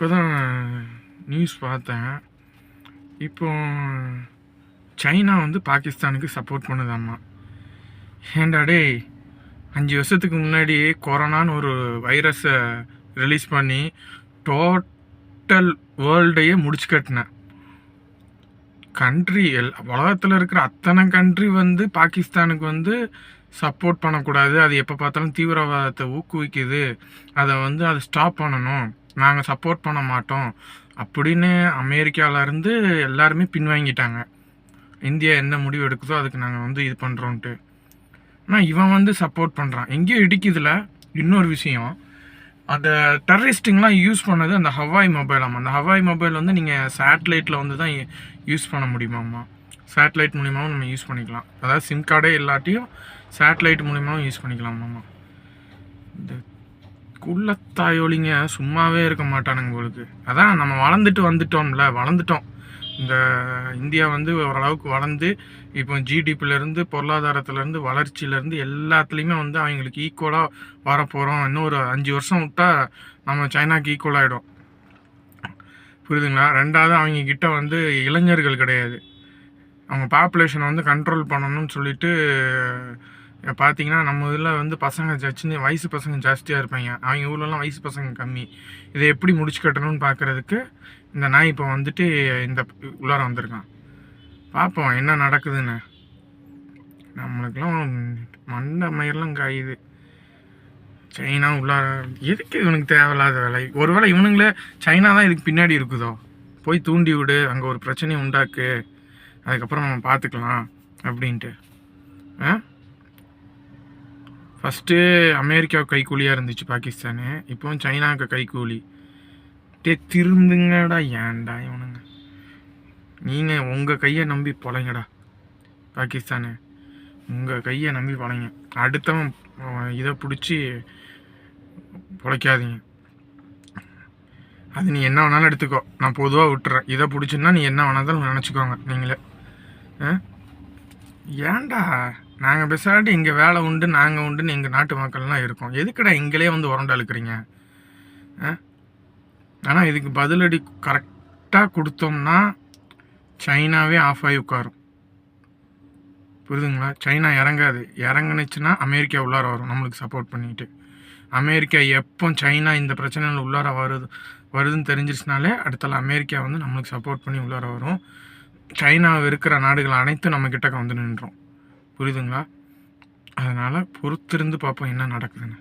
இப்போ தான் நியூஸ் பார்த்தேன். இப்போ சைனா வந்து பாகிஸ்தானுக்கு சப்போர்ட் பண்ணுதாம்மா. ஏன்டா டேய், 5 வருஷத்துக்கு முன்னாடி கொரோனான்னு ஒரு வைரஸை ரிலீஸ் பண்ணி டோட்டல் வேர்ல்டையே முடிச்சு கட்டினேன் கண்ட்ரி. உலகத்தில் இருக்கிற அத்தனை கண்ட்ரி வந்து பாகிஸ்தானுக்கு வந்து சப்போர்ட் பண்ணக்கூடாது, அது எப்போ பார்த்தாலும் தீவிரவாதத்தை ஊக்குவிக்குது, அதை ஸ்டாப் பண்ணணும், நாங்கள் சப்போர்ட் பண்ண மாட்டோம் அப்படின்னு அமெரிக்காவிலேருந்து எல்லாருமே பின்வாங்கிட்டாங்க. இந்தியா என்ன முடிவு எடுக்குதோ அதுக்கு நாங்கள் இது பண்ணுறோன்ட்டு. ஆனால் இவன் சப்போர்ட் பண்ணுறான். எங்கேயோ இடிக்குதுல. இன்னொரு விஷயம், அந்த டெரரிஸ்ட்டுங்கெலாம் யூஸ் பண்ணது அந்த ஹவாய் மொபைலாமா. அந்த ஹவாய் மொபைல் நீங்கள் சேட்டலைட்டில் தான் யூஸ் பண்ண முடியுமாம்மா. சேட்டலைட் மூலிமாவும் நம்ம யூஸ் பண்ணிக்கலாம். அதாவது சிம் கார்டே இல்லாட்டியும் சேட்டலைட் மூலிமாவும் யூஸ் பண்ணிக்கலாமாம்மா. இந்த குள்ளத்தாயோலிங்க சும்மாவே இருக்க மாட்டானுங்க உங்களுக்கு. அதான் நம்ம வளர்ந்துட்டோம். இந்த இந்தியா ஓரளவுக்கு வளர்ந்து இப்போ ஜிடிபிலேருந்து பொருளாதாரத்துலேருந்து வளர்ச்சியிலேருந்து எல்லாத்துலேயுமே அவங்களுக்கு ஈக்குவலாக வரப்போகிறோம். இன்னும் ஒரு 5 வருஷம் விட்டால் நம்ம சைனாக்கு ஈக்குவல் ஆகிடும். புரியுதுங்களா? ரெண்டாவது அவங்கக்கிட்ட இளைஞர்கள் கிடையாது. அவங்க பாப்புலேஷனை கண்ட்ரோல் பண்ணணும்னு சொல்லிட்டு பார்த்தீங்கன்னா நம்ம இதில் பசங்க வயசு பசங்க ஜாஸ்தியாக இருப்பாங்க. அவங்க ஊர்லலாம் வயசு பசங்க கம்மி. இதை எப்படி முடிச்சு கட்டணும்னு பார்க்குறதுக்கு இந்த நாய் இப்போ இந்த உள்ளார வந்திருக்கான். பார்ப்போம் என்ன நடக்குதுன்னு. நம்மளுக்கெல்லாம் மண்டை மயிரெலாம் காயுது. சைனா உள்ளார எதுக்கு இவனுக்கு தேவையில்லாத வேலை? ஒருவேளை இவனுங்களே சைனா தான் இதுக்கு பின்னாடி இருக்குதோ, போய் தூண்டி விடு, அங்கே ஒரு பிரச்சனையை உண்டாக்கு, அதுக்கப்புறம் நம்ம பார்த்துக்கலாம் அப்படின்ட்டு. ஃபஸ்ட்டு அமெரிக்காவுக்கு கைக்கூலியாக இருந்துச்சு பாகிஸ்தானு, இப்போ சைனாவுக்கு கைக்கூலி. திருந்துங்கடா. ஏன்டா இவனுங்க, நீங்கள் உங்கள் கையை நம்பி பொழைங்கடா. பாகிஸ்தானு உங்கள் கையை நம்பி பொழைங்க. அடுத்தவன் இதை பிடிச்சி பொழைக்காதீங்க. அது நீ என்ன வேணாலும் எடுத்துக்கோ, நான் பொதுவாக விட்டுறேன். இதை பிடிச்சுன்னா நீ என்ன வேணாலும் நினச்சிக்கோங்க நீங்களே. ஏன்டா நாங்கள் பெசாட்டி இங்கே வேலை உண்டு நாங்கள் உண்டுன்னு எங்கள் நாட்டு மக்கள்லாம் இருக்கோம். எதுக்குடா எங்களே உரண்டை அழுக்கிறீங்க? ஆனால் இதுக்கு பதிலடி கரெக்டாக கொடுத்தோம்னா சைனாவே ஆஃப் ஆகி உட்காரும். புரியுதுங்களா? சைனா இறங்காது. இறங்குனுச்சுன்னா அமெரிக்கா உள்ளார வரும் நம்மளுக்கு சப்போர்ட் பண்ணிட்டு. அமெரிக்கா எப்போ சைனா இந்த பிரச்சனையில் உள்ளார வருதுன்னு தெரிஞ்சிருச்சுனாலே அடுத்தால அமெரிக்கா நம்மளுக்கு சப்போர்ட் பண்ணி உள்ளார வரும். சைனாவில் இருக்கிற நாடுகள் அனைத்தும் நம்மக்கிட்ட நின்றோம். புரியுதுங்களா? அதனால் பொறுத்திருந்து பார்ப்போம் என்ன நடக்குதுன்னு.